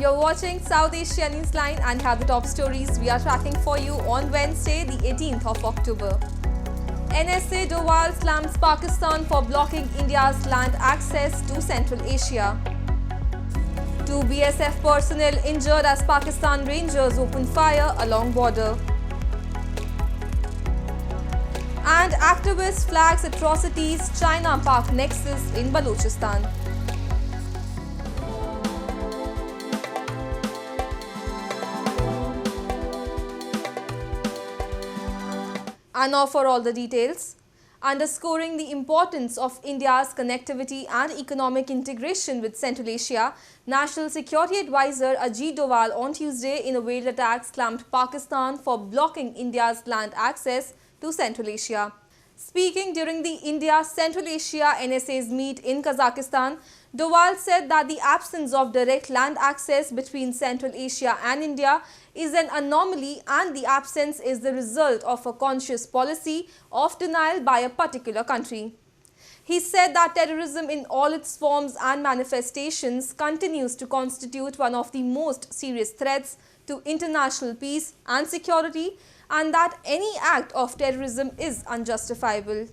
You're watching South Asia Newsline and have the top stories we are tracking for you on Wednesday, the 18th of October. NSA Doval slams Pakistan for blocking India's land access to Central Asia. 2 BSF personnel injured as Pakistan Rangers open fire along border. And activist flags atrocities China-Pak nexus in Balochistan. And now for all the details. Underscoring the importance of India's connectivity and economic integration with Central Asia, National Security Advisor Ajit Doval on Tuesday in a veiled attack slammed Pakistan for blocking India's land access to Central Asia. Speaking during the India-Central Asia NSA's meet in Kazakhstan, Doval said that the absence of direct land access between Central Asia and India is an anomaly and the absence is the result of a conscious policy of denial by a particular country. He said that terrorism in all its forms and manifestations continues to constitute one of the most serious threats to international peace and security, and that any act of terrorism is unjustifiable.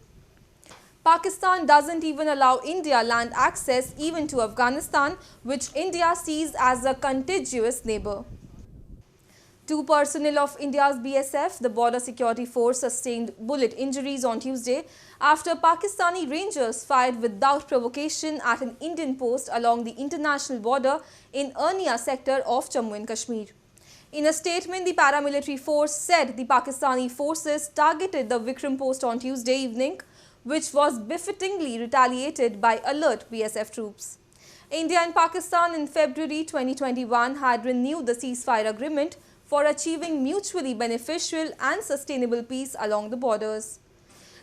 Pakistan doesn't even allow India land access even to Afghanistan, which India sees as a contiguous neighbor. 2 personnel of India's BSF, the Border Security Force, sustained bullet injuries on Tuesday after Pakistani Rangers fired without provocation at an Indian post along the international border in Arnia sector of Jammu and Kashmir. In a statement, the paramilitary force said the Pakistani forces targeted the Vikram post on Tuesday evening, which was befittingly retaliated by alert BSF troops. India and Pakistan in February 2021 had renewed the ceasefire agreement for achieving mutually beneficial and sustainable peace along the borders.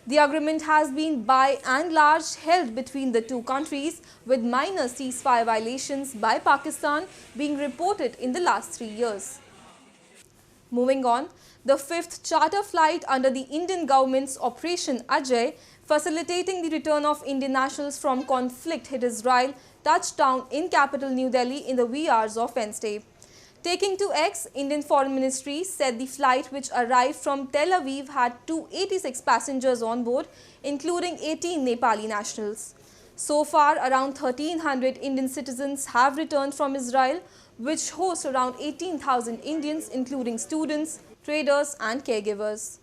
The agreement has been by and large held between the two countries, with minor ceasefire violations by Pakistan being reported in the last 3 years. Moving on, the 5th charter flight under the Indian government's Operation Ajay, facilitating the return of Indian nationals from conflict-hit Israel, touched down in capital New Delhi in the wee hours of Wednesday. Taking to X, Indian Foreign Ministry said the flight, which arrived from Tel Aviv, had 286 passengers on board, including 18 Nepali nationals. So far, around 1,300 Indian citizens have returned from Israel, which hosts around 18,000 Indians, including students, traders and caregivers.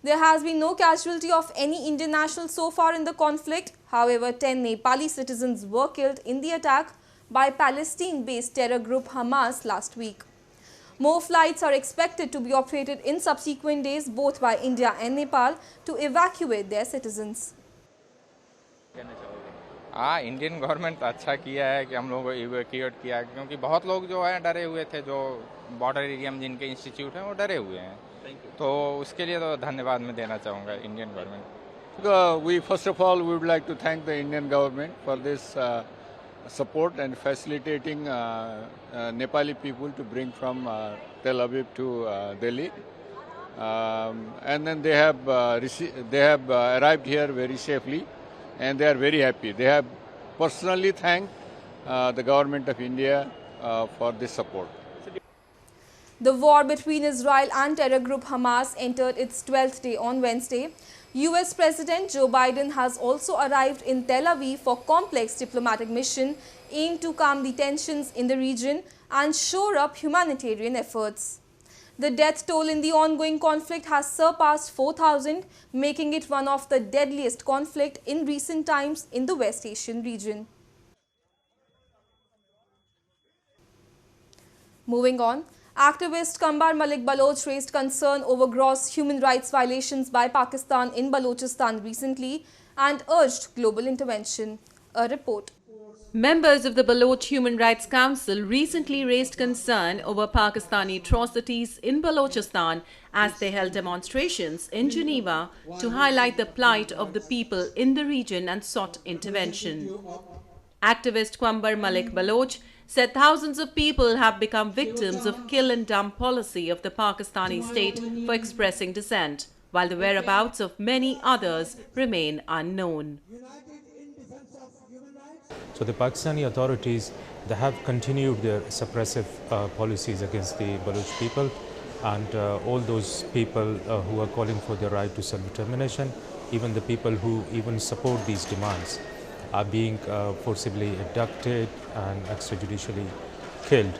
There has been no casualty of any Indian nationals so far in the conflict. However, 10 Nepali citizens were killed in the attack by Palestine-based terror group Hamas last week. More flights are expected to be operated in subsequent days, both by India and Nepal, to evacuate their citizens. हाँ, Indian government अच्छा किया है कि हम लोगों को evacuate किया है, क्योंकि बहुत लोग जो है डरे हुए थे, जो बॉर्डर एरिया में जिनके इंस्टीट्यूट हैं वो डरे हुए हैं, तो उसके लिए तो धन्यवाद मैं देना चाहूँगा Indian government. We first of all we would like to thank the Indian government for this support and facilitating Nepali people to bring from Tel Aviv to Delhi, and then they have arrived here very safely. And they are very happy. They have personally thanked the government of India for this support. The war between Israel and terror group Hamas entered its 12th day on Wednesday. US President Joe Biden has also arrived in Tel Aviv for complex diplomatic mission aimed to calm the tensions in the region and shore up humanitarian efforts. The death toll in the ongoing conflict has surpassed 4,000, making it one of the deadliest conflicts in recent times in the West Asian region. Moving on, activist Qambar Malik Baloch raised concern over gross human rights violations by Pakistan in Balochistan recently and urged global intervention. A report. Members of the Baloch Human Rights Council recently raised concern over Pakistani atrocities in Balochistan as they held demonstrations in Geneva to highlight the plight of the people in the region and sought intervention. Activist Qambar Malik Baloch said thousands of people have become victims of kill and dump policy of the Pakistani state for expressing dissent, while the whereabouts of many others remain unknown. So the Pakistani authorities, they have continued their suppressive policies against the Baloch people, and all those people who are calling for their right to self-determination, even the people who even support these demands, are being forcibly abducted and extrajudicially killed.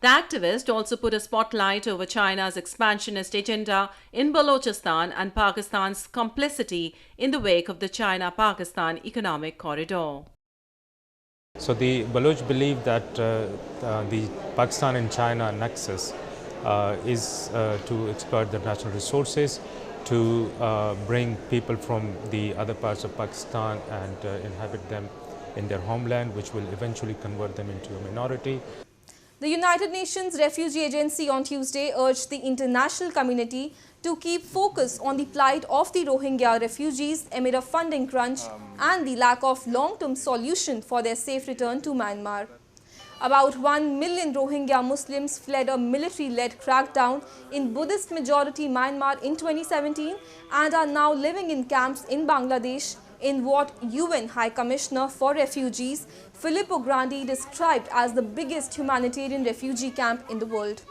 The activist also put a spotlight over China's expansionist agenda in Balochistan and Pakistan's complicity in the wake of the China-Pakistan economic corridor. So the Baloch believe that the Pakistan and China nexus is to exploit the natural resources, to bring people from the other parts of Pakistan and inhabit them in their homeland, which will eventually convert them into a minority. The United Nations Refugee Agency on Tuesday urged the international community to keep focus on the plight of the Rohingya refugees amid a funding crunch and the lack of long-term solution for their safe return to Myanmar. About 1 million Rohingya Muslims fled a military-led crackdown in Buddhist-majority Myanmar in 2017 and are now living in camps in Bangladesh, in what UN High Commissioner for Refugees Filippo Grandi described as the biggest humanitarian refugee camp in the world.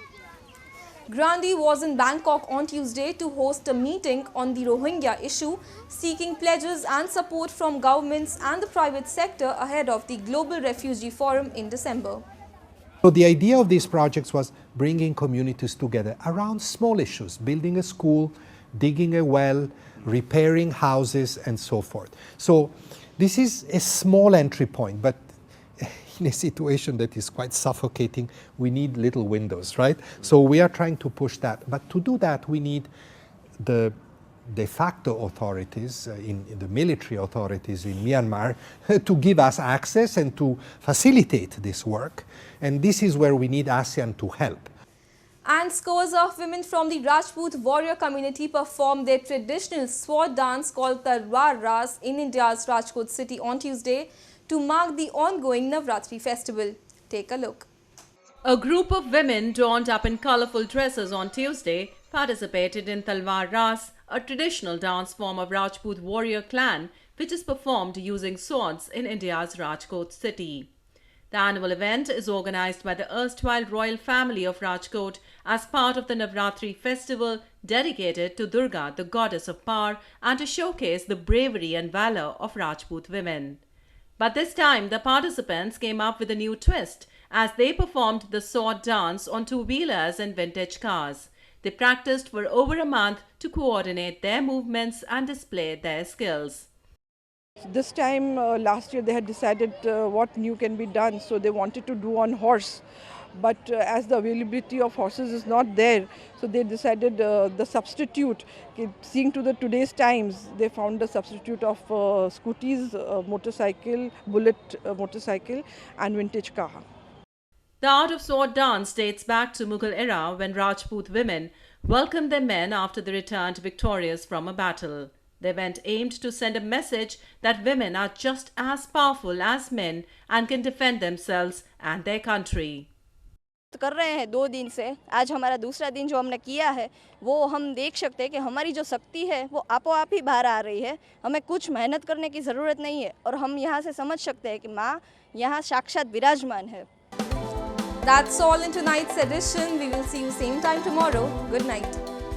Grandi was in Bangkok on Tuesday to host a meeting on the Rohingya issue, seeking pledges and support from governments and the private sector ahead of the Global Refugee Forum in December. So the idea of these projects was bringing communities together around small issues, building a school, digging a well, repairing houses, and so forth. So this is a small entry point, but in a situation that is quite suffocating, we need little windows, right? So we are trying to push that. But to do that, we need the de facto authorities, in the military authorities in Myanmar, to give us access and to facilitate this work. And this is where we need ASEAN to help. And scores of women from the Rajput warrior community performed their traditional sword dance called Talwar Raas in India's Rajkot city on Tuesday to mark the ongoing Navratri festival. Take a look. A group of women donned up in colorful dresses on Tuesday participated in Talwar Raas, a traditional dance form of Rajput warrior clan which is performed using swords in India's Rajkot city. The annual event is organized by the erstwhile royal family of Rajkot as part of the Navratri festival dedicated to Durga, the goddess of power, and to showcase the bravery and valor of Rajput women. But this time, the participants came up with a new twist as they performed the sword dance on two-wheelers and vintage cars. They practiced for over a month to coordinate their movements and display their skills. This time last year they had decided what new can be done, so they wanted to do on horse. But as the availability of horses is not there, so they decided the substitute, seeing to the today's times, they found the substitute of scooties, motorcycle, bullet motorcycle and vintage car. The art of sword dance dates back to Mughal era when Rajput women welcomed their men after they returned victorious from a battle. The event aimed to send a message that women are just as powerful as men and can defend themselves and their country. कर रहे हैं 2 दिन से, आज हमारा दूसरा दिन जो हमने किया है वो हम देख सकते हैं कि हमारी जो शक्ति है वो आपो आप ही बाहर आ रही है. हमें कुछ मेहनत करने की ज़रूरत नहीं है और हम यहाँ से समझ सकते हैं कि माँ यहाँ साक्षात विराजमान है. That's all in tonight's edition. We will see you same time tomorrow. Good night.